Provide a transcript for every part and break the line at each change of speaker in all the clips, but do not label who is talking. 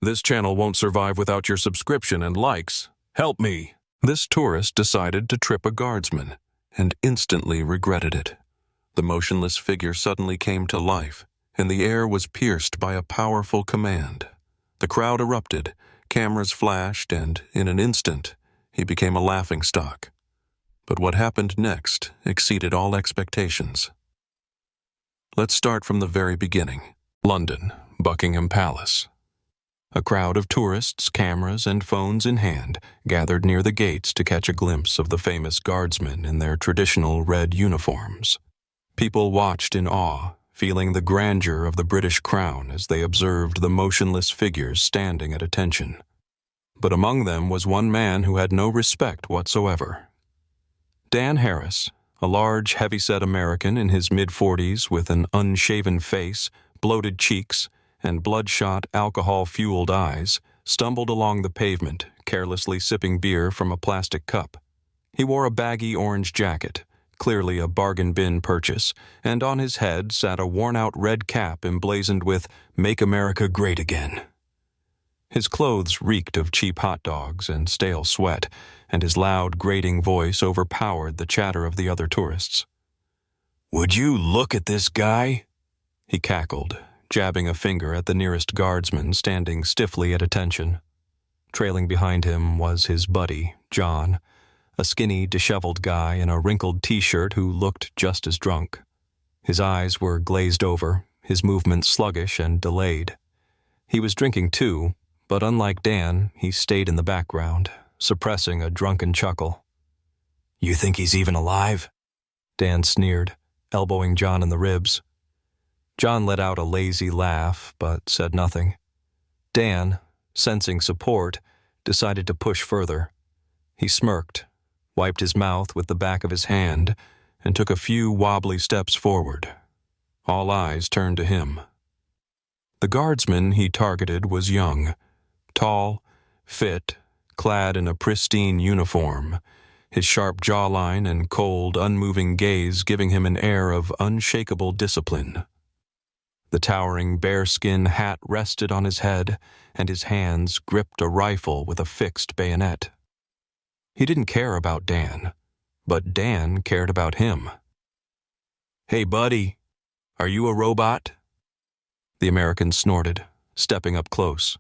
This channel won't survive without your subscription and likes. Help me. This tourist decided to trip a guardsman and instantly regretted it. The motionless figure suddenly came to life, and the air was pierced by a powerful command. The crowd erupted, cameras flashed, and in an instant, he became a laughingstock. But what happened next exceeded all expectations. Let's start from the very beginning. London, Buckingham Palace. A crowd of tourists, cameras and phones in hand, gathered near the gates to catch a glimpse of the famous guardsmen in their traditional red uniforms. People watched in awe, feeling the grandeur of the British crown as they observed the motionless figures standing at attention. But among them was one man who had no respect whatsoever. Dan Harris, a large, heavy-set American in his mid-40s with an unshaven face, bloated cheeks, and bloodshot, alcohol-fueled eyes, stumbled along the pavement, carelessly sipping beer from a plastic cup. He wore a baggy orange jacket, clearly a bargain bin purchase, and on his head sat a worn-out red cap emblazoned with "Make America Great Again." His clothes reeked of cheap hot dogs and stale sweat, and his loud, grating voice overpowered the chatter of the other tourists. "Would you look at this guy?" he cackled, jabbing a finger at the nearest guardsman standing stiffly at attention. Trailing behind him was his buddy, John, a skinny, disheveled guy in a wrinkled t-shirt who looked just as drunk. His eyes were glazed over, his movements sluggish and delayed. He was drinking too, but unlike Dan, he stayed in the background, suppressing a drunken chuckle. "You think he's even alive?" Dan sneered, elbowing John in the ribs. John let out a lazy laugh, but said nothing. Dan, sensing support, decided to push further. He smirked, wiped his mouth with the back of his hand, and took a few wobbly steps forward. All eyes turned to him. The guardsman he targeted was young, tall, fit, clad in a pristine uniform, his sharp jawline and cold, unmoving gaze giving him an air of unshakable discipline. The towering bearskin hat rested on his head, and his hands gripped a rifle with a fixed bayonet. He didn't care about Dan, but Dan cared about him. "Hey, buddy, are you a robot?" The American snorted, stepping up close.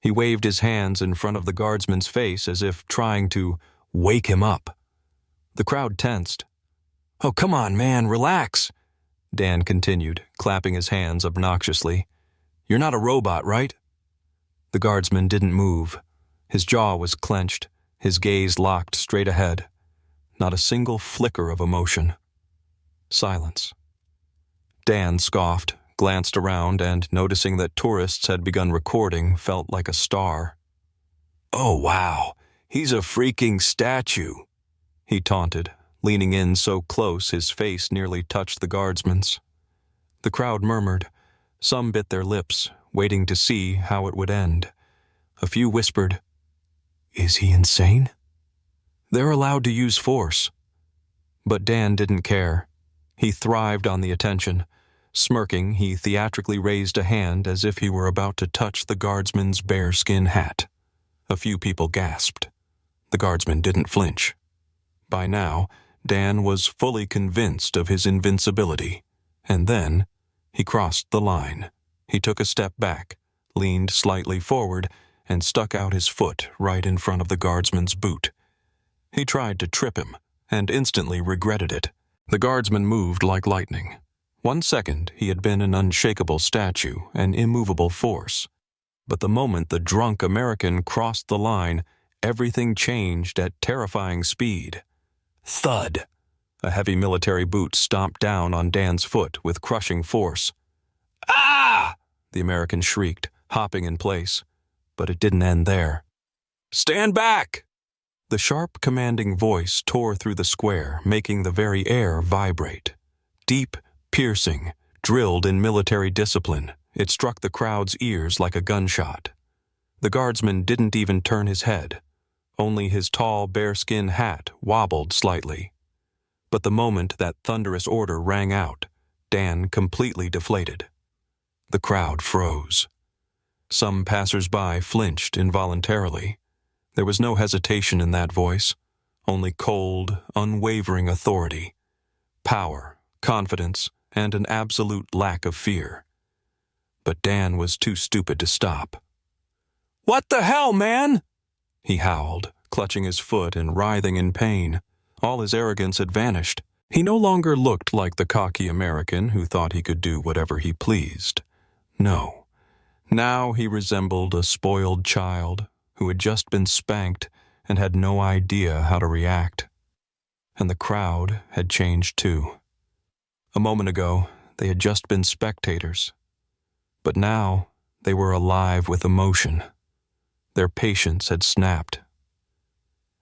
He waved his hands in front of the guardsman's face as if trying to wake him up. The crowd tensed. "Oh, come on, man, relax," Dan continued, clapping his hands obnoxiously. "You're not a robot, right?" The guardsman didn't move. His jaw was clenched, his gaze locked straight ahead. Not a single flicker of emotion. Silence. Dan scoffed, glanced around, and noticing that tourists had begun recording, felt like a star. "Oh, wow, he's a freaking statue," he taunted, leaning in so close his face nearly touched the guardsman's. The crowd murmured. Some bit their lips, waiting to see how it would end. A few whispered, "Is he insane?" "They're allowed to use force." But Dan didn't care. He thrived on the attention. Smirking, he theatrically raised a hand as if he were about to touch the guardsman's bearskin hat. A few people gasped. The guardsman didn't flinch. By now, Dan was fully convinced of his invincibility. And then, he crossed the line. He took a step back, leaned slightly forward, and stuck out his foot right in front of the guardsman's boot. He tried to trip him, and instantly regretted it. The guardsman moved like lightning. 1 second, he had been an unshakable statue, an immovable force. But the moment the drunk American crossed the line, everything changed at terrifying speed. Thud! A heavy military boot stomped down on Dan's foot with crushing force. "Ah!" the American shrieked, hopping in place. But it didn't end there. "Stand back!" The sharp, commanding voice tore through the square, making the very air vibrate. Deep, piercing, drilled in military discipline, it struck the crowd's ears like a gunshot. The guardsman didn't even turn his head. Only his tall bearskin hat wobbled slightly. But the moment that thunderous order rang out, Dan completely deflated. The crowd froze. Some passers-by flinched involuntarily. There was no hesitation in that voice, only cold, unwavering authority, power, confidence, and an absolute lack of fear. But Dan was too stupid to stop. "What the hell, man?" he howled, clutching his foot and writhing in pain. All his arrogance had vanished. He no longer looked like the cocky American who thought he could do whatever he pleased. No. Now he resembled a spoiled child who had just been spanked and had no idea how to react. And the crowd had changed too. A moment ago, they had just been spectators. But now, they were alive with emotion. Their patience had snapped.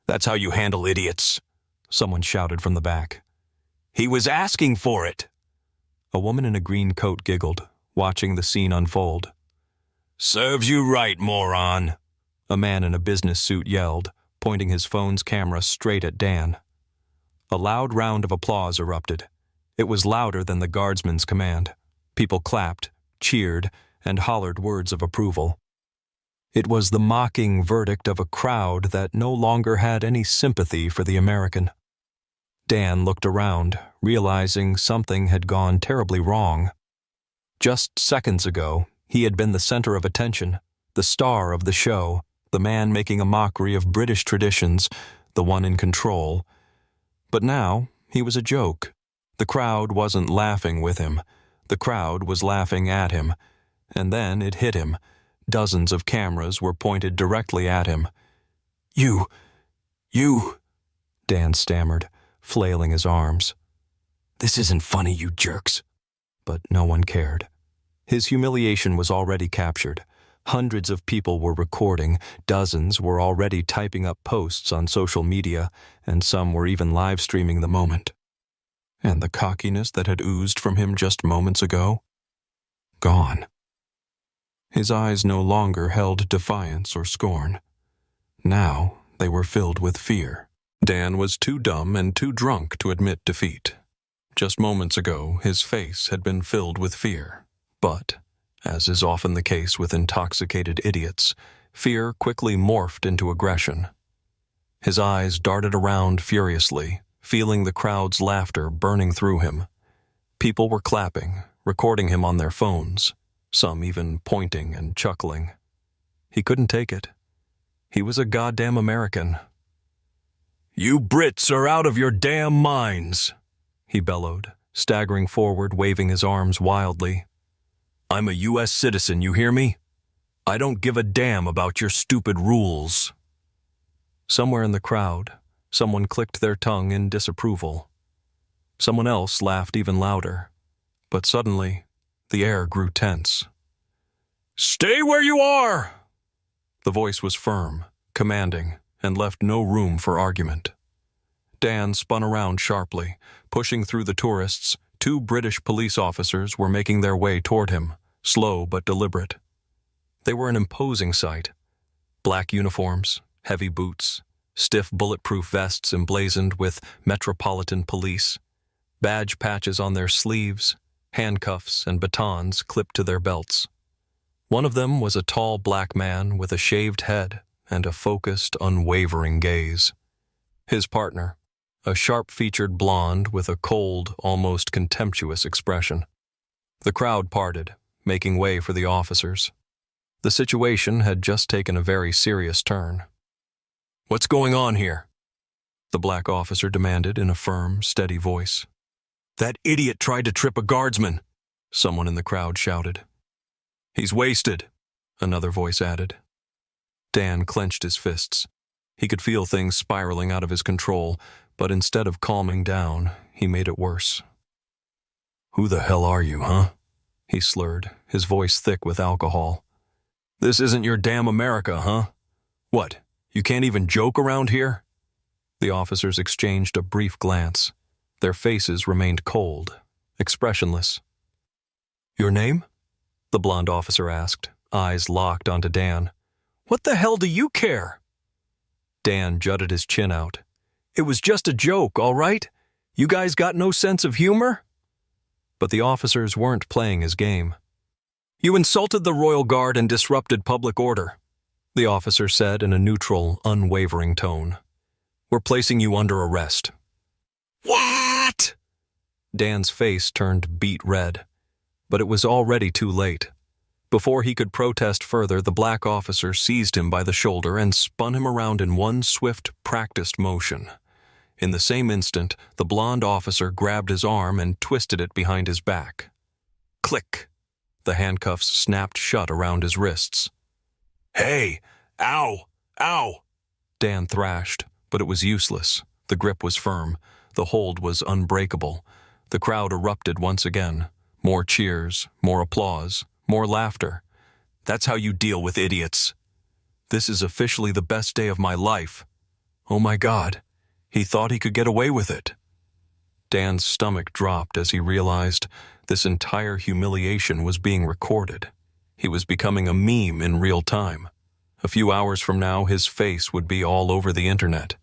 "That's how you handle idiots," someone shouted from the back. "He was asking for it." A woman in a green coat giggled, watching the scene unfold. "Serves you right, moron," a man in a business suit yelled, pointing his phone's camera straight at Dan. A loud round of applause erupted. It was louder than the guardsman's command. People clapped, cheered, and hollered words of approval. It was the mocking verdict of a crowd that no longer had any sympathy for the American. Dan looked around, realizing something had gone terribly wrong. Just seconds ago, he had been the center of attention, the star of the show, the man making a mockery of British traditions, the one in control. But now, he was a joke. The crowd wasn't laughing with him. The crowd was laughing at him. And then it hit him. Dozens of cameras were pointed directly at him. You, Dan stammered, flailing his arms. "This isn't funny, you jerks." But no one cared. His humiliation was already captured. Hundreds of people were recording, dozens were already typing up posts on social media, and some were even live streaming the moment. And the cockiness that had oozed from him just moments ago? Gone. His eyes no longer held defiance or scorn. Now they were filled with fear. Dan was too dumb and too drunk to admit defeat. Just moments ago, his face had been filled with fear. But, as is often the case with intoxicated idiots, fear quickly morphed into aggression. His eyes darted around furiously, feeling the crowd's laughter burning through him. People were clapping, recording him on their phones, some even pointing and chuckling. He couldn't take it. He was a goddamn American. "You Brits are out of your damn minds," he bellowed, staggering forward, waving his arms wildly. "I'm a U.S. citizen, you hear me? I don't give a damn about your stupid rules." Somewhere in the crowd, someone clicked their tongue in disapproval. Someone else laughed even louder. But suddenly, the air grew tense. "Stay where you are!" The voice was firm, commanding, and left no room for argument. Dan spun around sharply. Pushing through the tourists, 2 British police officers were making their way toward him, slow but deliberate. They were an imposing sight. Black uniforms, heavy boots, stiff bulletproof vests emblazoned with Metropolitan Police, badge patches on their sleeves, handcuffs and batons clipped to their belts. One of them was a tall black man with a shaved head and a focused, unwavering gaze. His partner, a sharp-featured blonde with a cold, almost contemptuous expression. The crowd parted, making way for the officers. The situation had just taken a very serious turn. "What's going on here?" the black officer demanded in a firm, steady voice. "That idiot tried to trip a guardsman," someone in the crowd shouted. "He's wasted," another voice added. Dan clenched his fists. He could feel things spiraling out of his control, but instead of calming down, he made it worse. "Who the hell are you, huh?" he slurred, his voice thick with alcohol. "This isn't your damn America, huh? What, you can't even joke around here?" The officers exchanged a brief glance. Their faces remained cold, expressionless. "Your name?" the blonde officer asked, eyes locked onto Dan. "What the hell do you care?" Dan jutted his chin out. "It was just a joke, all right? You guys got no sense of humor?" But the officers weren't playing his game. "You insulted the royal guard and disrupted public order," the officer said in a neutral, unwavering tone. "We're placing you under arrest." "What?" Dan's face turned beet red, but it was already too late. Before he could protest further, the black officer seized him by the shoulder and spun him around in one swift, practiced motion. In the same instant, the blonde officer grabbed his arm and twisted it behind his back. Click! The handcuffs snapped shut around his wrists. "Hey! Ow! Ow!" Dan thrashed, but it was useless. The grip was firm. The hold was unbreakable. The crowd erupted once again. More cheers, more applause, more laughter. "That's how you deal with idiots. This is officially the best day of my life. Oh my God, he thought he could get away with it." Dan's stomach dropped as he realized this entire humiliation was being recorded. He was becoming a meme in real time. A few hours from now, his face would be all over the internet.